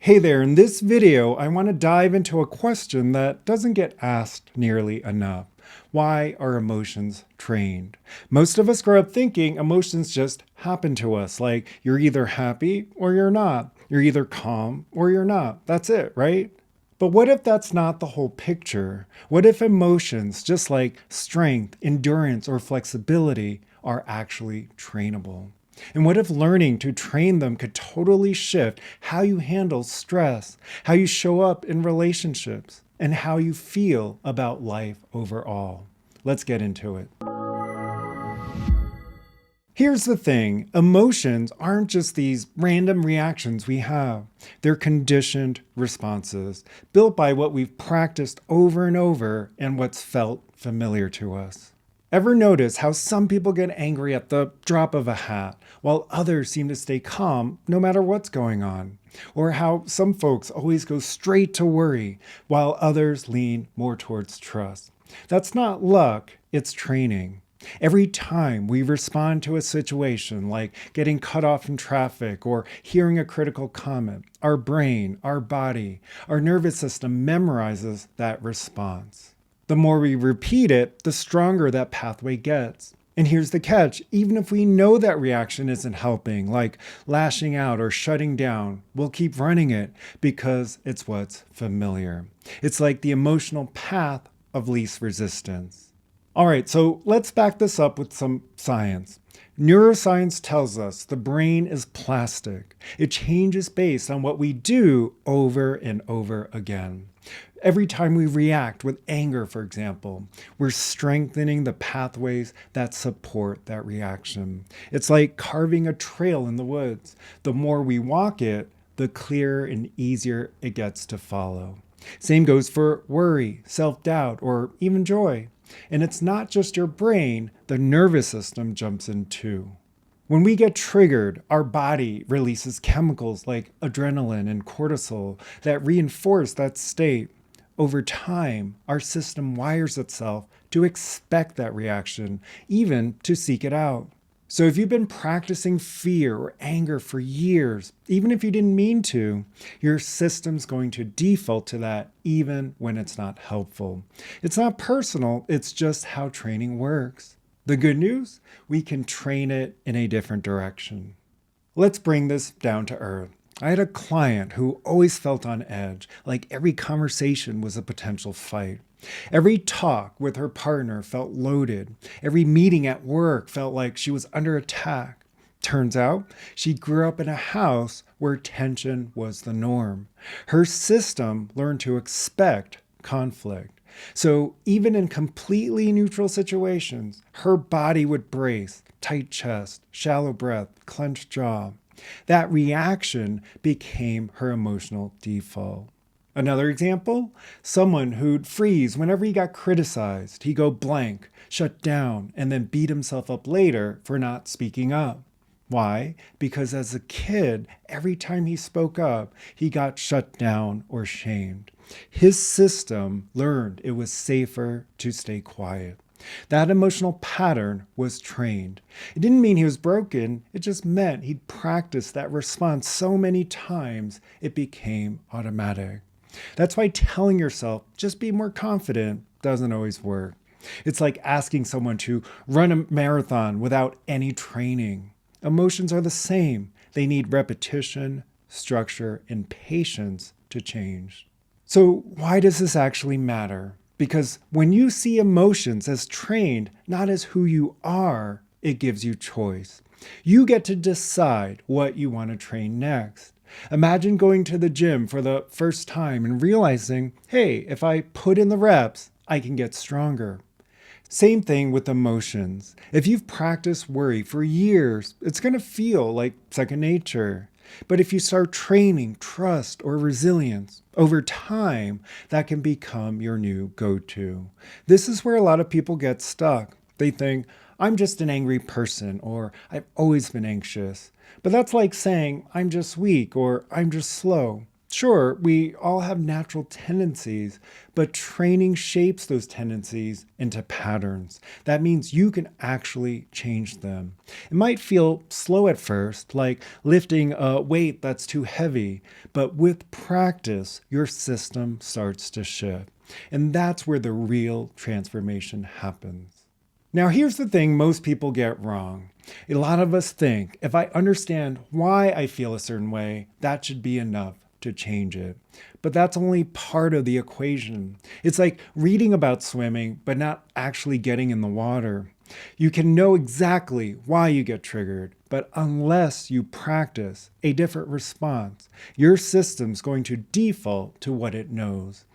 Hey there, in this video, I want to dive into a question that doesn't get asked nearly enough. Why are emotions trained? Most of us grow up thinking emotions just happen to us, like you're either happy or you're not. You're either calm or you're not. That's it, right? But what if that's not the whole picture? What if emotions, just like strength, endurance, or flexibility, are actually trainable? And what if learning to train them could totally shift how you handle stress, how you show up in relationships, and how you feel about life overall? Let's get into it. Here's the thing, emotions aren't just these random reactions we have. They're conditioned responses, built by what we've practiced over and over and what's felt familiar to us. Ever notice how some people get angry at the drop of a hat, while others seem to stay calm no matter what's going on? Or how some folks always go straight to worry, while others lean more towards trust? That's not luck, it's training. Every time we respond to a situation like getting cut off in traffic or hearing a critical comment, our brain, our body, our nervous system memorizes that response. The more we repeat it, the stronger that pathway gets. And here's the catch, even if we know that reaction isn't helping, like lashing out or shutting down, we'll keep running it because it's what's familiar. It's like the emotional path of least resistance. All right, so let's back this up with some science. Neuroscience tells us the brain is plastic. It changes based on what we do over and over again. Every time we react with anger, for example, we're strengthening the pathways that support that reaction. It's like carving a trail in the woods. The more we walk it, the clearer and easier it gets to follow. Same goes for worry, self-doubt, or even joy. And it's not just your brain, the nervous system jumps in too. When we get triggered, our body releases chemicals like adrenaline and cortisol that reinforce that state. Over time, our system wires itself to expect that reaction, even to seek it out. So if you've been practicing fear or anger for years, even if you didn't mean to, your system's going to default to that even when it's not helpful. It's not personal, it's just how training works. The good news? We can train it in a different direction. Let's bring this down to earth. I had a client who always felt on edge, like every conversation was a potential fight. Every talk with her partner felt loaded. Every meeting at work felt like she was under attack. Turns out, she grew up in a house where tension was the norm. Her system learned to expect conflict. So even in completely neutral situations, her body would brace, tight chest, shallow breath, clenched jaw. That reaction became her emotional default. Another example, someone who'd freeze whenever he got criticized. He'd go blank, shut down, and then beat himself up later for not speaking up. Why? Because as a kid, every time he spoke up, he got shut down or shamed. His system learned it was safer to stay quiet. That emotional pattern was trained. It didn't mean he was broken, it just meant he'd practiced that response so many times it became automatic. That's why telling yourself, just be more confident, doesn't always work. It's like asking someone to run a marathon without any training. Emotions are the same. They need repetition, structure, and patience to change. So why does this actually matter? Because when you see emotions as trained, not as who you are, it gives you choice. You get to decide what you want to train next. Imagine going to the gym for the first time and realizing, hey, if I put in the reps, I can get stronger. Same thing with emotions. If you've practiced worry for years, it's going to feel like second nature. But if you start training trust or resilience, over time, that can become your new go-to. This is where a lot of people get stuck. They think, I'm just an angry person, or I've always been anxious. But that's like saying, I'm just weak, or I'm just slow. Sure, we all have natural tendencies, but training shapes those tendencies into patterns. That means you can actually change them. It might feel slow at first, like lifting a weight that's too heavy, but with practice, your system starts to shift. And that's where the real transformation happens. Now, here's the thing most people get wrong. A lot of us think if I understand why I feel a certain way, that should be enough to change it. But that's only part of the equation. It's like reading about swimming, but not actually getting in the water. You can know exactly why you get triggered, but unless you practice a different response, your system's going to default to what it knows.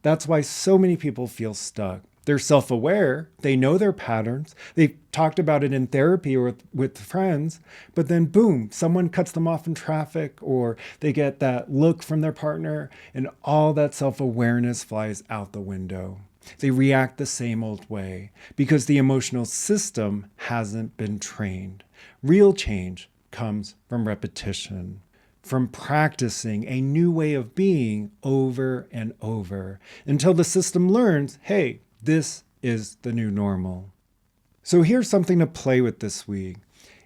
That's why so many people feel stuck. They're self-aware, they know their patterns, they've talked about it in therapy or with friends, but then boom, someone cuts them off in traffic or they get that look from their partner and all that self-awareness flies out the window. They react the same old way because the emotional system hasn't been trained. Real change comes from repetition, from practicing a new way of being over and over until the system learns, hey, this is the new normal. So here's something to play with this week.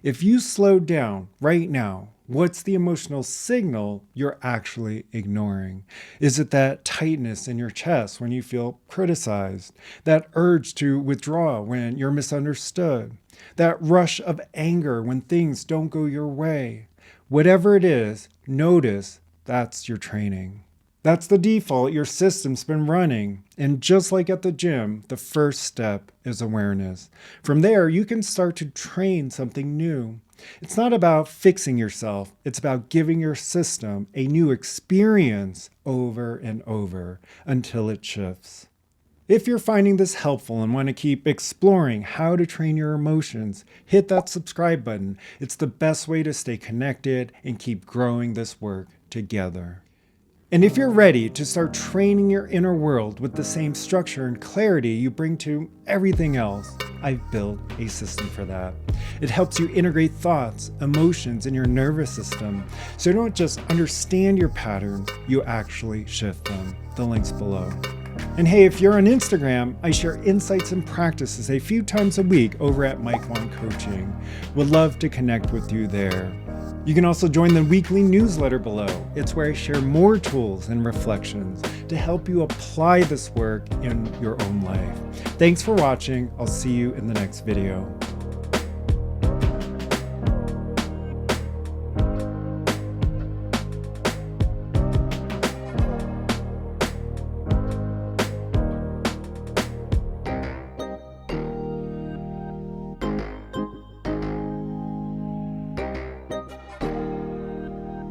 If you slow down right now, what's the emotional signal you're actually ignoring? Is it that tightness in your chest when you feel criticized? That urge to withdraw when you're misunderstood? That rush of anger when things don't go your way? Whatever it is, notice that's your training. That's the default your system's been running. And just like at the gym, the first step is awareness. From there, you can start to train something new. It's not about fixing yourself. It's about giving your system a new experience over and over until it shifts. If you're finding this helpful and want to keep exploring how to train your emotions, hit that subscribe button. It's the best way to stay connected and keep growing this work together. And if you're ready to start training your inner world with the same structure and clarity you bring to everything else, I've built a system for that. It helps you integrate thoughts, emotions in your nervous system, so you don't just understand your patterns, you actually shift them. The link's below. And hey, if you're on Instagram, I share insights and practices a few times a week over at Mike Wang Coaching. Would love to connect with you there. You can also join the weekly newsletter below. It's where I share more tools and reflections to help you apply this work in your own life. Thanks for watching. I'll see you in the next video.